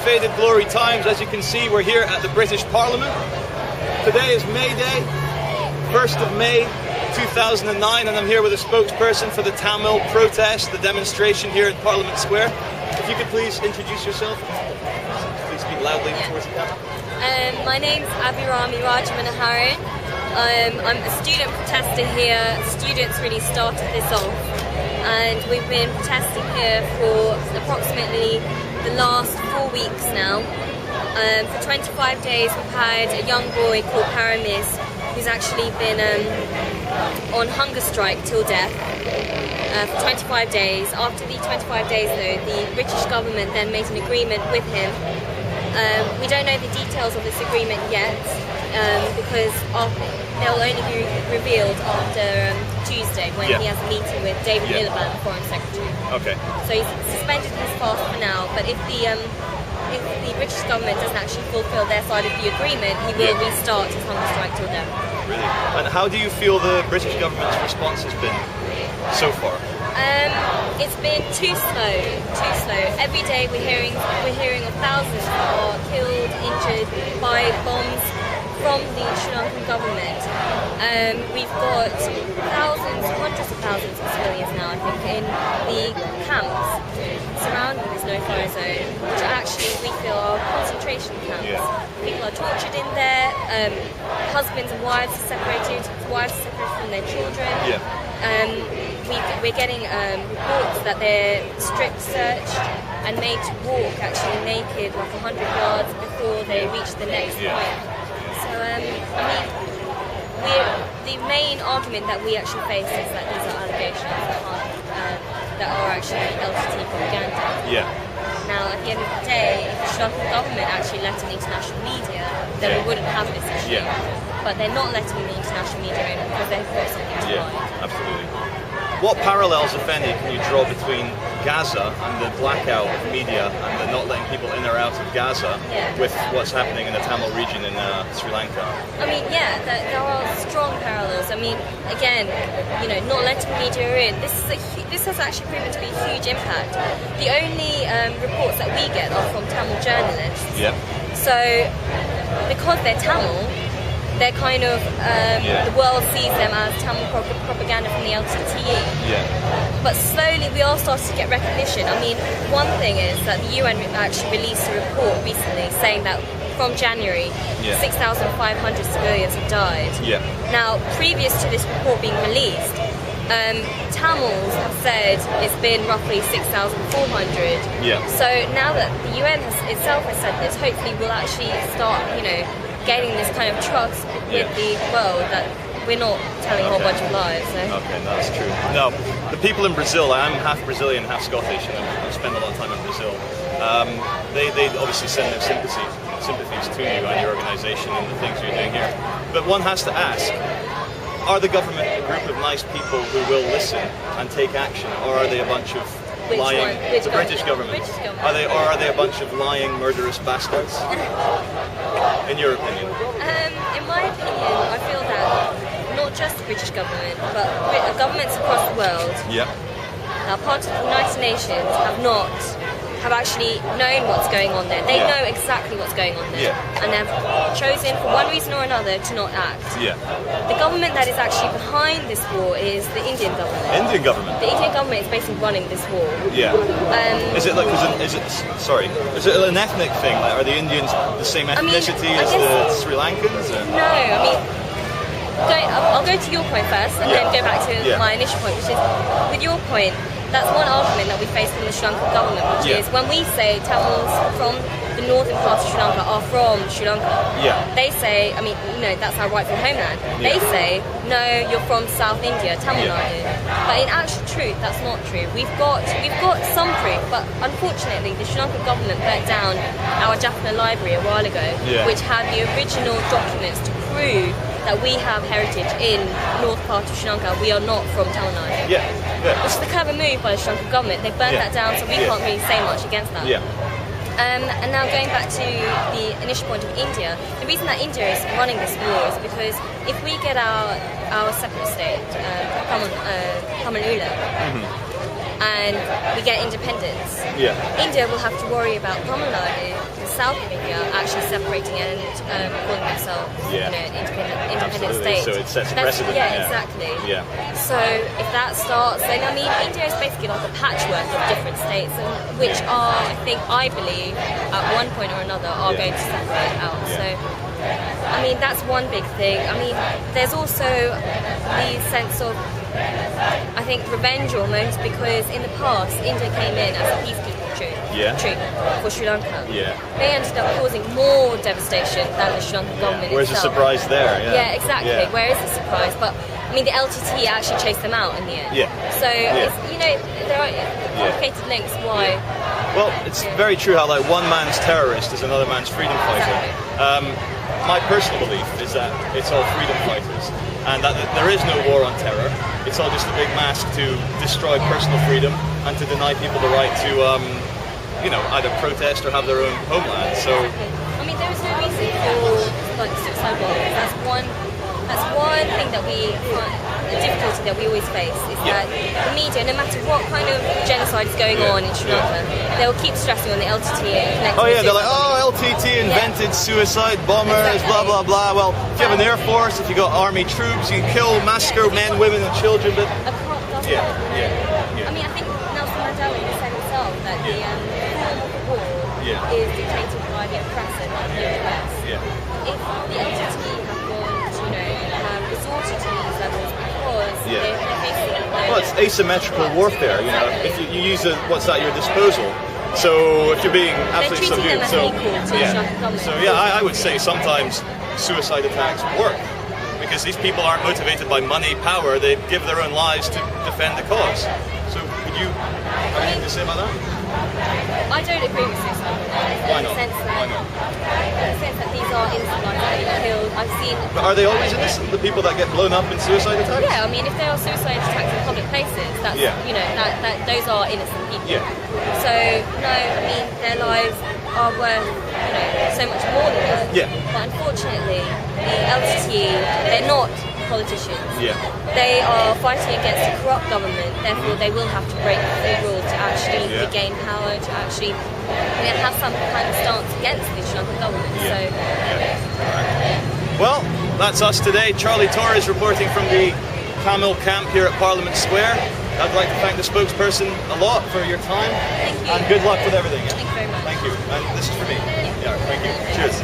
faded glory times. As you can see, we're here at the British Parliament. Today is May Day, 1st of May 2009, and I'm here with a spokesperson for the Tamil protest, the demonstration here at Parliament Square. If you could please introduce yourself. Please speak loudly towards the camera. My name's Abhirami Rajamanoharan. I'm a student protester here. Students really started this off, and we've been protesting here for approximately the last 4 weeks now. For 25 days we've had a young boy called Paramis who's actually been on hunger strike till death for 25 days. After the 25 days though, the British government then made an agreement with him. We don't know the details of this agreement yet because they'll only be revealed after Tuesday when he has a meeting with David Miliband, the Foreign Secretary. Okay. So he's suspended his fast for now, but if the British government doesn't actually fulfil their side of the agreement, he will restart his hunger strike till then. Really? And how do you feel the British government's response has been so far? It's been too slow. Every day we're hearing of thousands who are killed, injured by bombs from the Sri Lankan government. We've got hundreds of thousands of civilians now, I think, in the camps surrounding this no-fly zone, which actually we feel are concentration camps. Yeah. People are tortured in there, husbands and wives are separated from their children. Yeah. We're getting reports that they're strip searched and made to walk actually naked like 100 yards before they reach the next point. So, I mean, the main argument that we actually face is that these are allegations that are actually LTT propaganda. Yeah. Now, at the end of the day, if the Sri Lankan government actually let in international media, then we wouldn't have this issue. But they're not letting the international media in because they've got something to hide. Absolutely. What parallels, if any, can you draw between Gaza and the blackout of media and the not letting people in or out of Gaza with what's happening in the Tamil region in Sri Lanka? I mean, there are strong parallels. I mean, again, not letting media in. This has actually proven to be a huge impact. The only reports that we get are from Tamil journalists. Yeah. So, because they're Tamil, they're kind of, the world sees them as Tamil propaganda from the LTTE. Yeah. But slowly we are starting to get recognition. I mean, one thing is that the UN actually released a report recently saying that from January, 6,500 civilians have died. Yeah. Now, previous to this report being released, Tamils have said it's been roughly 6,400. Yeah. So now that the UN itself has said this, hopefully we'll actually start, gaining this kind of trust with the world that we're not telling a whole bunch of lies. So. Okay, that's true. No, the people in Brazil, I'm half Brazilian, half Scottish, and I've spent a lot of time in Brazil. They obviously send their sympathies to you and your organisation and the things you're doing here. But one has to ask, are the government a group of nice people who will listen and take action, or are they a bunch of lying? Which British government. Are they a bunch of lying, murderous bastards? In your opinion? In my opinion, I feel that not just the British government, but governments across the world, now part of the United Nations, have actually known what's going on there. They know exactly what's going on there, and they've chosen, for one reason or another, to not act. The government that is actually behind this war is the Indian government. Indian government? The Indian government is basically running this war. Yeah. Is it like, is it an ethnic thing? Like, are the Indians the same ethnicity as the Sri Lankans? Or? No, I mean, I'll go to your point first and then go back to my initial point, which is, with your point, that's one argument that we face from the Sri Lankan government, which is when we say Tamils from the northern part of Sri Lanka are from Sri Lanka, they say, I mean, that's our rightful homeland. They say, no, you're from South India, Tamil Nadu. But in actual truth, that's not true. We've got some proof, but unfortunately, the Sri Lankan government burnt down our Jaffna library a while ago, which had the original documents to prove that we have heritage in north part of Sri Lanka. We are not from Tamil Nadu. Which is a clever move by the Sri Lankan government. They burnt that down, so we can't really say much against that. And now going back to the initial point of India, the reason that India is running this war is because if we get our separate state, Kamalula, and we get independence, India will have to worry about Tamil Nadu south of India actually separating and calling themselves an independent state. So it sets a precedent. Exactly. Yeah. So if that starts, then I mean, India is basically like a patchwork of different states, which are, I believe, at one point or another, are going to separate out. So, I mean, that's one big thing. I mean, there's also the sense of, I think, revenge almost, because in the past, India came in as a peacekeeping troop for Sri Lanka. Yeah. They ended up causing more devastation than the Sri Lankan government Where's itself. the surprise there? Yeah, exactly. Yeah. Where is the surprise? But I mean, the LTT actually chased them out in the end. Yeah. So it's, there are complicated links. Why? Well, it's very true how like one man's terrorist is another man's freedom fighter. Exactly. My personal belief is that it's all freedom fighters, and that there is no war on terror. It's all just a big mask to destroy personal freedom and to deny people the right to, either protest or have their own homeland. So, I mean, there is no reason for suicide bombings. That's one thing that the difficulty that we always face is that the media, no matter what kind of genocide is going on in Sri Lanka, they'll keep stressing on the LTT and connecting. They're like, LTT invented suicide bombers, blah blah blah. Well, if you have an air force, if you got army troops, you kill, massacre men, women, and children. But I mean, I think Nelson Mandela said himself that the form of the war is dictated by the oppressor, not the oppressed. If the LTT have resorted to these levels because they're facing... Well, it's asymmetrical warfare, if you use what's at your disposal. So if you're being absolutely subdued... I would say sometimes suicide attacks work, because these people aren't motivated by money, power, they give their own lives to defend the cause. So would you have anything to say about that? I don't agree with suicide bombers in the sense that these are innocent lives that are being killed. I've seen. But are they always innocent? The people that get blown up in suicide attacks? Yeah, I mean, if there are suicide attacks in public places, that's that those are innocent people. Yeah. So no, I mean, their lives are worth so much more than that. Yeah. But unfortunately, the LTT, they're not politicians. Yeah. They are fighting against a corrupt government, therefore they will have to break the rules to actually regain power, to actually have some kind of stance against the Sri Lankan government. Well, that's us today. Charlie Torres reporting from the Tamil camp here at Parliament Square. I'd like to thank the spokesperson a lot for your time. Thank you. And good luck with everything. Thank you very much. Thank you. And this is for me. Thank you. Cheers.